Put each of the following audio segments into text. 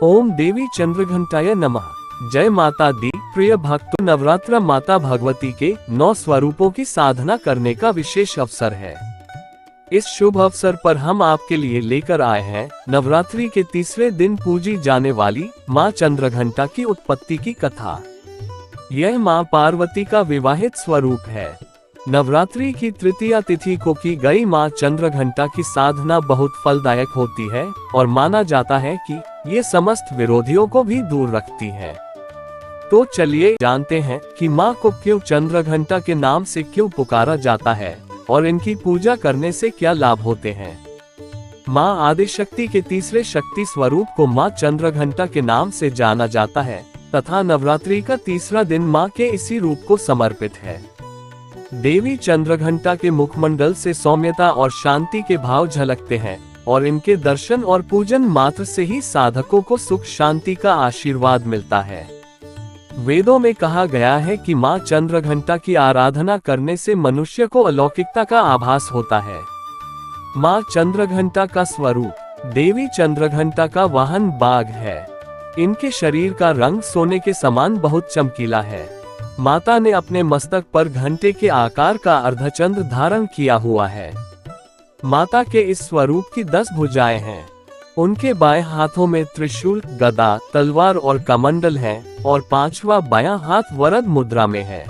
ओम देवी चंद्रघंटाय नमः। जय माता दी। प्रिय भक्तों, नवरात्र माता भगवती के 9 स्वरूपों की साधना करने का विशेष अवसर है। इस शुभ अवसर पर हम आपके लिए लेकर आए हैं नवरात्रि के तीसरे दिन पूजी जाने वाली माँ चंद्रघंटा की उत्पत्ति की कथा। यह माँ पार्वती का विवाहित स्वरूप है। नवरात्रि की तृतीया तिथि को की गई माँ चंद्रघंटा की साधना बहुत फलदायक होती है और माना जाता है कि ये समस्त विरोधियों को भी दूर रखती है। तो चलिए जानते हैं कि माँ को क्यों चंद्रघंटा के नाम से क्यों पुकारा जाता है और इनकी पूजा करने से क्या लाभ होते हैं। माँ आदिशक्ति के तीसरे शक्ति स्वरूप को माँ चंद्रघंटा के नाम से जाना जाता है तथा नवरात्रि का तीसरा दिन माँ के इसी रूप को समर्पित है। देवी चंद्रघंटा के मुखमंडल से सौम्यता और शांति के भाव झलकते हैं और इनके दर्शन और पूजन मात्र से ही साधकों को सुख शांति का आशीर्वाद मिलता है। वेदों में कहा गया है कि माँ चंद्रघंटा की आराधना करने से मनुष्य को अलौकिकता का आभास होता है। माँ चंद्रघंटा का स्वरूप। देवी चंद्रघंटा का वाहन बाघ है। इनके शरीर का रंग सोने के समान बहुत चमकीला है। माता ने अपने मस्तक पर घंटे के आकार का अर्धचंद्र धारण किया हुआ है। माता के इस स्वरूप की 10 भुजाएं हैं। उनके बाएं हाथों में त्रिशूल, गदा, तलवार और कमंडल है और 5वां बायां हाथ वरद मुद्रा में है।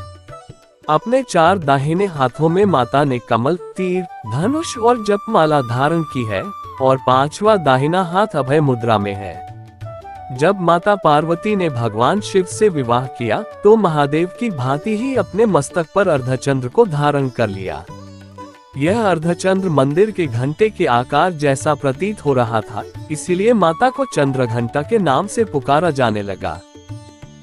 अपने 4 दाहिने हाथों में माता ने कमल, तीर, धनुष और जपमाला धारण की है और 5वां दाहिना हाथ अभय मुद्रा में है। जब माता पार्वती ने भगवान शिव से विवाह किया तो महादेव की भांति ही अपने मस्तक पर अर्धचंद्र को धारण कर लिया। यह अर्धचंद्र मंदिर के घंटे के आकार जैसा प्रतीत हो रहा था, इसीलिए माता को चंद्रघंटा के नाम से पुकारा जाने लगा।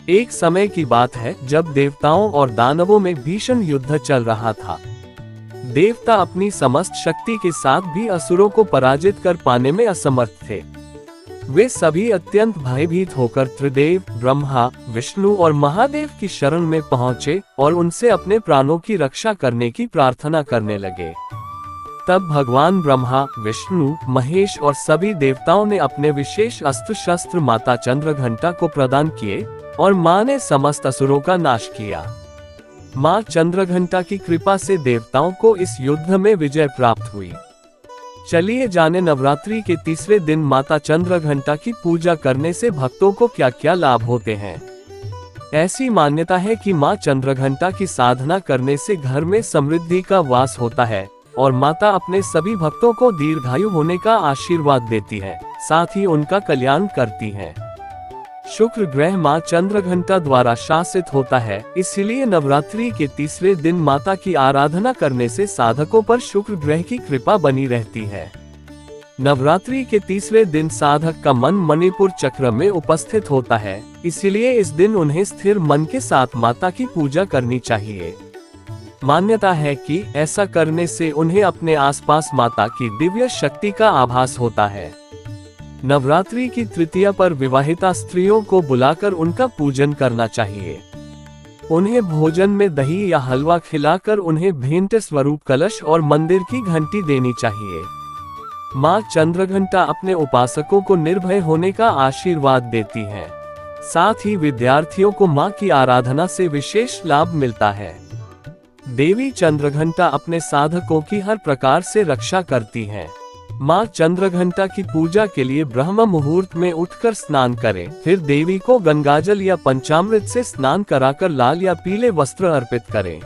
एक समय की बात है जब देवताओं और दानवों में भीषण युद्ध चल रहा था। देवता अपनी समस्त शक्ति के साथ भी असुरों को पराजित कर पाने में असमर्थ थे। वे सभी अत्यंत भयभीत होकर त्रिदेव ब्रह्मा, विष्णु और महादेव की शरण में पहुंचे और उनसे अपने प्राणों की रक्षा करने की प्रार्थना करने लगे। तब भगवान ब्रह्मा, विष्णु, महेश और सभी देवताओं ने अपने विशेष अस्त्र शस्त्र माता चंद्रघंटा को प्रदान किए और मां ने समस्त असुरों का नाश किया। मां चंद्रघंटा की कृपा से देवताओं को इस युद्ध में विजय प्राप्त हुई। चलिए जाने नवरात्रि के तीसरे दिन माता चंद्रघंटा की पूजा करने से भक्तों को क्या क्या लाभ होते हैं। ऐसी मान्यता है कि माँ चंद्रघंटा की साधना करने से घर में समृद्धि का वास होता है और माता अपने सभी भक्तों को दीर्घायु होने का आशीर्वाद देती है, साथ ही उनका कल्याण करती है। शुक्र ग्रह माँ चंद्रघंटा द्वारा शासित होता है, इसलिए नवरात्रि के तीसरे दिन माता की आराधना करने से साधकों पर शुक्र ग्रह की कृपा बनी रहती है। नवरात्रि के तीसरे दिन साधक का मन मणिपुर चक्र में उपस्थित होता है, इसलिए इस दिन उन्हें स्थिर मन के साथ माता की पूजा करनी चाहिए। मान्यता है कि ऐसा करने से उन्हें अपने आसपास माता की दिव्य शक्ति का आभास होता है। नवरात्रि की तृतीया पर विवाहिता स्त्रियों को बुलाकर उनका पूजन करना चाहिए। उन्हें भोजन में दही या हलवा खिलाकर उन्हें भेंट स्वरूप कलश और मंदिर की घंटी देनी चाहिए। माँ चंद्रघंटा अपने उपासकों को निर्भय होने का आशीर्वाद देती है। साथ ही विद्यार्थियों को माँ की आराधना से विशेष लाभ मिलता है। देवी चंद्रघंटा अपने साधकों की हर प्रकार से रक्षा करती है। माँ चंद्रघंटा की पूजा के लिए ब्रह्म मुहूर्त में उठकर स्नान करें, फिर देवी को गंगाजल या पंचामृत से स्नान कराकर लाल या पीले वस्त्र अर्पित करें।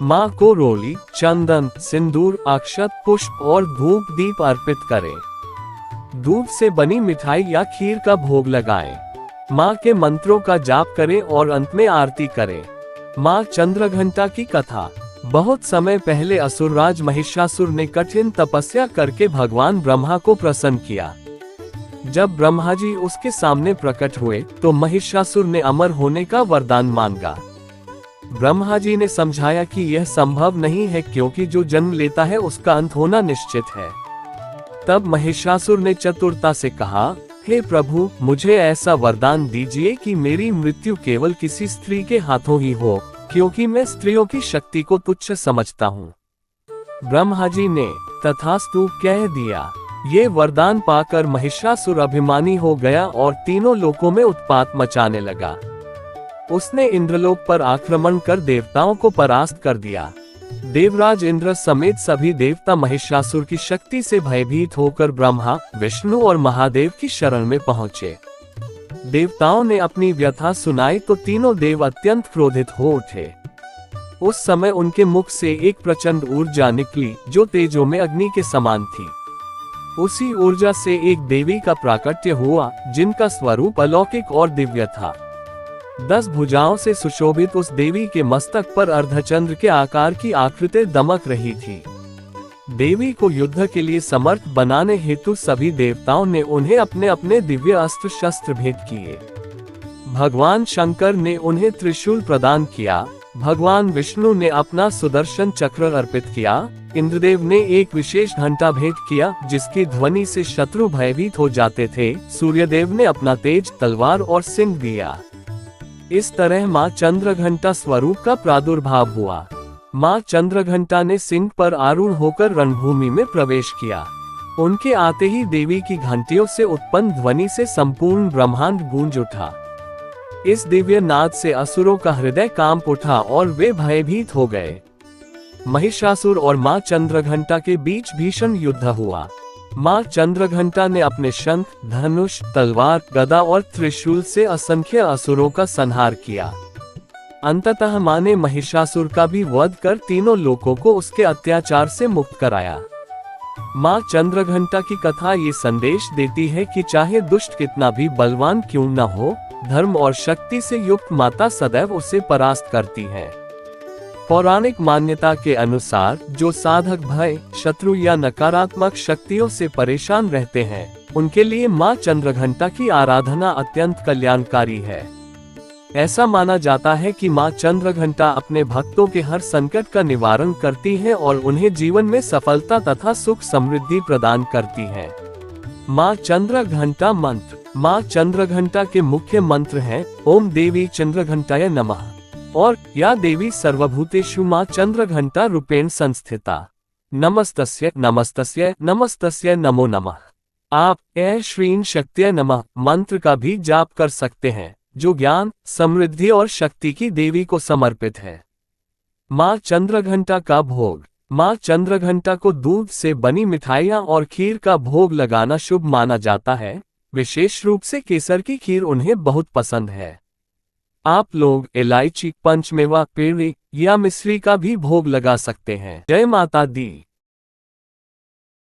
माँ को रोली, चंदन, सिंदूर, अक्षत, पुष्प और धूप दीप अर्पित करें। दूध से बनी मिठाई या खीर का भोग लगाएं। माँ के मंत्रों का जाप करें और अंत में आरती करें। माँ चंद्रघंटा की कथा। बहुत समय पहले असुरराज महिषासुर ने कठिन तपस्या करके भगवान ब्रह्मा को प्रसन्न किया। जब ब्रह्मा जी उसके सामने प्रकट हुए तो महिषासुर ने अमर होने का वरदान मांगा। ब्रह्मा जी ने समझाया कि यह संभव नहीं है, क्योंकि जो जन्म लेता है उसका अंत होना निश्चित है। तब महिषासुर ने चतुरता से कहा, हे प्रभु, मुझे ऐसा वरदान दीजिए कि मेरी मृत्यु केवल किसी स्त्री के हाथों ही हो, क्योंकि मैं स्त्रियों की शक्ति को तुच्छ समझता हूँ। ब्रह्मा जी ने तथास्तु कह दिया। ये वरदान पाकर महिषासुर अभिमानी हो गया और तीनों लोकों में उत्पात मचाने लगा। उसने इंद्रलोक पर आक्रमण कर देवताओं को परास्त कर दिया। देवराज इंद्र समेत सभी देवता महिषासुर की शक्ति से भयभीत होकर ब्रह्मा, विष्णु और महादेव की शरण में पहुंचे। देवताओं ने अपनी व्यथा सुनाई तो तीनों देव अत्यंत क्रोधित हो उठे। उस समय उनके मुख से एक प्रचंड ऊर्जा निकली जो तेजो में अग्नि के समान थी। उसी ऊर्जा से एक देवी का प्राकट्य हुआ जिनका स्वरूप अलौकिक और दिव्य था। 10 भुजाओं से सुशोभित उस देवी के मस्तक पर अर्धचंद्र के आकार की आकृति दमक रही थी। देवी को युद्ध के लिए समर्थ बनाने हेतु सभी देवताओं ने उन्हें अपने अपने दिव्य अस्त्र शस्त्र भेंट किए। भगवान शंकर ने उन्हें त्रिशूल प्रदान किया। भगवान विष्णु ने अपना सुदर्शन चक्र अर्पित किया। इंद्रदेव ने एक विशेष घंटा भेंट किया जिसकी ध्वनि से शत्रु भयभीत हो जाते थे। सूर्यदेव ने अपना तेज तलवार और सिंह दिया। इस तरह मां चंद्रघंटा स्वरूप का प्रादुर्भाव हुआ। मां चंद्रघंटा ने सिंह पर आरूढ़ होकर रणभूमि में प्रवेश किया। उनके आते ही देवी की घंटियों से उत्पन्न ध्वनि से संपूर्ण ब्रह्मांड गूंज उठा। इस दिव्य नाद से असुरों का हृदय कांप उठा और वे भयभीत हो गए। महिषासुर और मां चंद्रघंटा के बीच भीषण युद्ध हुआ। मां चंद्रघंटा ने अपने शंख, धनुष, तलवार, गदा और त्रिशूल से असंख्य असुरों का संहार किया। अंततः मां ने महिषासुर का भी वध कर तीनों लोकों को उसके अत्याचार से मुक्त कराया। मां चंद्रघंटा की कथा ये संदेश देती है कि चाहे दुष्ट कितना भी बलवान क्यों न हो, धर्म और शक्ति से युक्त माता सदैव उसे परास्त करती है। पौराणिक मान्यता के अनुसार जो साधक भय, शत्रु या नकारात्मक शक्तियों से परेशान रहते हैं, उनके लिए मां चंद्रघंटा की आराधना अत्यंत कल्याणकारी है। ऐसा माना जाता है कि मां चंद्रघंटा अपने भक्तों के हर संकट का निवारण करती है और उन्हें जीवन में सफलता तथा सुख समृद्धि प्रदान करती है। मां चंद्रघंटा मंत्र। मां चंद्रघंटा के मुख्य मंत्र हैं ओम देवी चंद्रघंटाय नमः और या देवी सर्वभूतेषु मां चंद्रघंटा रूपेण संस्थिता। नमस्तस्य नमस्तस्य नमस्तस्य नमो नमः। आप श्रीं शक्त्यै नमः मंत्र का भी जाप कर सकते हैं, जो ज्ञान, समृद्धि और शक्ति की देवी को समर्पित है। मां चंद्रघंटा का भोग। मां चंद्रघंटा को दूध से बनी मिठाइयां और खीर का भोग लगाना शुभ माना जाता है। विशेष रूप से केसर की खीर उन्हें बहुत पसंद है। आप लोग इलायची, पंचमेवा, पेड़ी या मिश्री का भी भोग लगा सकते हैं। जय माता दी।